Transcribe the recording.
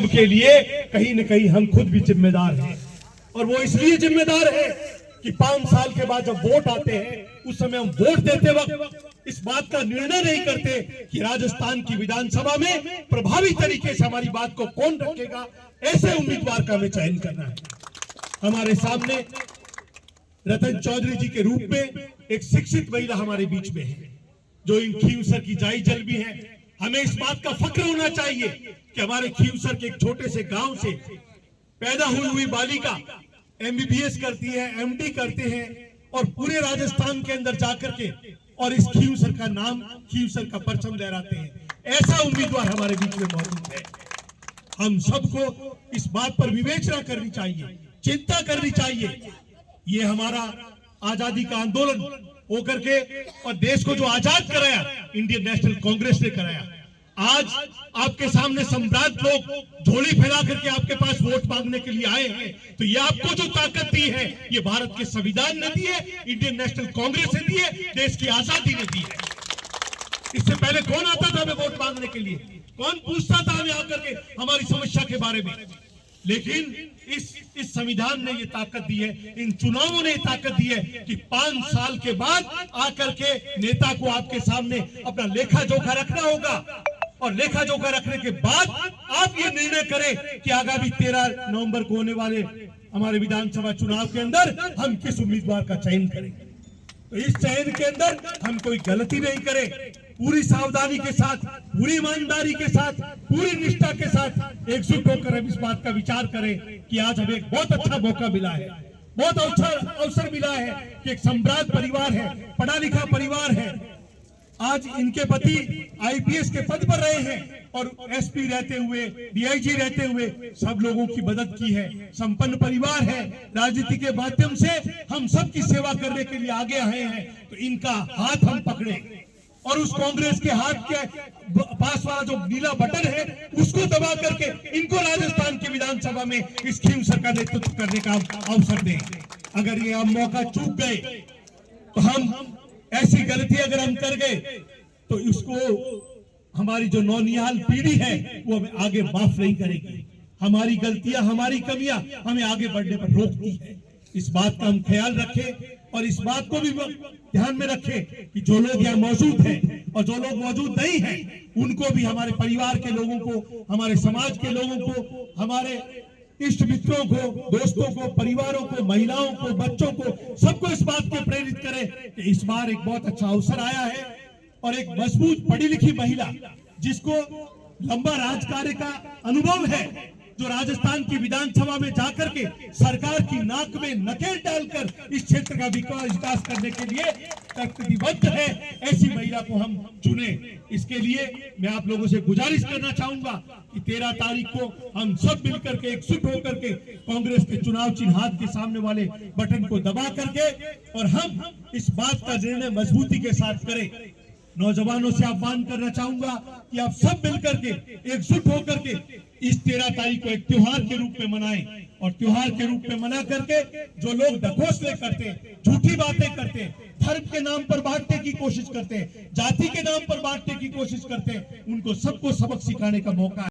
सब के लिए कहीं न कहीं हम खुद भी जिम्मेदार हैं। और वो इसलिए जिम्मेदार है कि 5 साल के बाद जब वोट आते हैं उस समय हम वोट देते वक्त इस बात का निर्णय नहीं करते कि राजस्थान की विधानसभा में प्रभावी तरीके से हमारी बात को कौन रखेगा। ऐसे उम्मीदवार का हमें चयन करना है। हमारे सामने रतन चौधरी जी के रूप में एक शिक्षित महिला हमारे बीच में है जो इन खींवसर की जाई जल भी है। हमें इस बात का फक्र होना चाहिए कि हमारे खींवसर के एक छोटे से गांव से पैदा हुई बालिका MBBS करती है, MD करते हैं और पूरे राजस्थान के अंदर जाकर के और इस खींवसर का नाम, खींवसर का परचम लहराते हैं। ऐसा उम्मीदवार हमारे बीच में मौजूद है। हम सबको इस बात पर विवेचना करनी चाहिए, चिंता करनी चाहिए। ये हमारा आजादी का आंदोलन होकर के और देश को जो आजाद कराया इंडियन नेशनल कांग्रेस ने कराया। आज आपके सामने सम्राट लोग झोली फैला करके आपके पास वोट मांगने के लिए आए हैं, तो ये आपको जो ताकत दी है ये भारत के संविधान ने दी है, इंडियन नेशनल कांग्रेस ने दी है, देश की आजादी ने दी है। इससे पहले कौन आता था हमें वोट मांगने के लिए? कौन पूछता था हमें आकर के हमारी समस्या के बारे में? लेकिन इस संविधान ने ये ताकत दी है, इन चुनावों ने ये ताकत दी है कि 5 साल के बाद आकर के नेता को आपके सामने अपना लेखा जोखा रखना होगा और लेखा जोखा रखने के बाद आप ये निर्णय करें कि आगामी 13 नवंबर को होने वाले हमारे विधानसभा चुनाव के अंदर हम किस उम्मीदवार का चयन करें। तो इस चयन के अंदर हम कोई गलती नहीं करें, पूरी सावधानी के साथ, पूरी ईमानदारी के साथ, पूरी निष्ठा के साथ एकजुट होकर हम इस बात का विचार करें कि आज हमें एक बहुत अच्छा मौका मिला है, बहुत अच्छा अवसर मिला है कि एक सम्राट परिवार है, पढ़ा लिखा परिवार है। आज इनके पति IPS के पद पर रहे हैं और SP रहते हुए, DIG रहते हुए सब लोगों की मदद की है। संपन्न परिवार है, राजनीति के माध्यम से हम सब की सेवा करने के लिए आगे आए हैं। तो इनका हाथ हम पकड़े और उस कांग्रेस के हाथ के पास वाला जो नीला बटन है उसको दबा करके इनको राजस्थान की विधानसभा में इस खींवसर का नेतृत्व करने का अवसर दें। अगर ये हम मौका चूक गए तो हम ऐसी गलती अगर हम कर गए तो इसको हमारी जो नौनिहाल पीढ़ी है वो हमें आगे माफ नहीं करेगी। हमारी गलतियां, हमारी कमियां हमें आगे बढ़ने पर रोकती है। इस बात का हम ख्याल रखें और इस बात को भी ध्यान में रखें कि जो लोग यहाँ मौजूद हैं और जो लोग मौजूद नहीं हैं उनको भी, हमारे परिवार के लोगों को, हमारे समाज के लोगों को, हमारे इष्ट मित्रों को, दोस्तों को, परिवारों को, महिलाओं को, बच्चों को, सबको इस बात के प्रेरित करें कि इस बार एक बहुत अच्छा अवसर आया है और एक मजबूत पढ़ी लिखी महिला जिसको लंबा राजकार्य का अनुभव है, जो राजस्थान की विधानसभा में जाकर के सरकार की नाक में नकेल डालकर इस क्षेत्र का विकास करने के लिए प्रतिबद्ध है, ऐसी महिला को हम चुने। इसके लिए मैं आप लोगों से गुजारिश करना चाहूंगा कि 13 तारीख को हम सब मिलकर के एकजुट होकर के कांग्रेस के चुनाव चिन्ह हाथ के सामने वाले बटन को दबा करके और हम इस बात का निर्णय मजबूती के साथ करें। नौजवानों से आह्वान करना चाहूंगा कि आप सब मिलकर के एकजुट होकर के इस 13 तारीख को एक त्योहार के रूप में मनाएं और त्योहार के रूप में मना करके जो लोग ढकोसले करते हैं, झूठी बातें करते हैं, धर्म के नाम पर बांटने की कोशिश करते हैं, जाति के नाम पर बांटने की कोशिश करते हैं, उनको सबको सबक सिखाने का मौका है।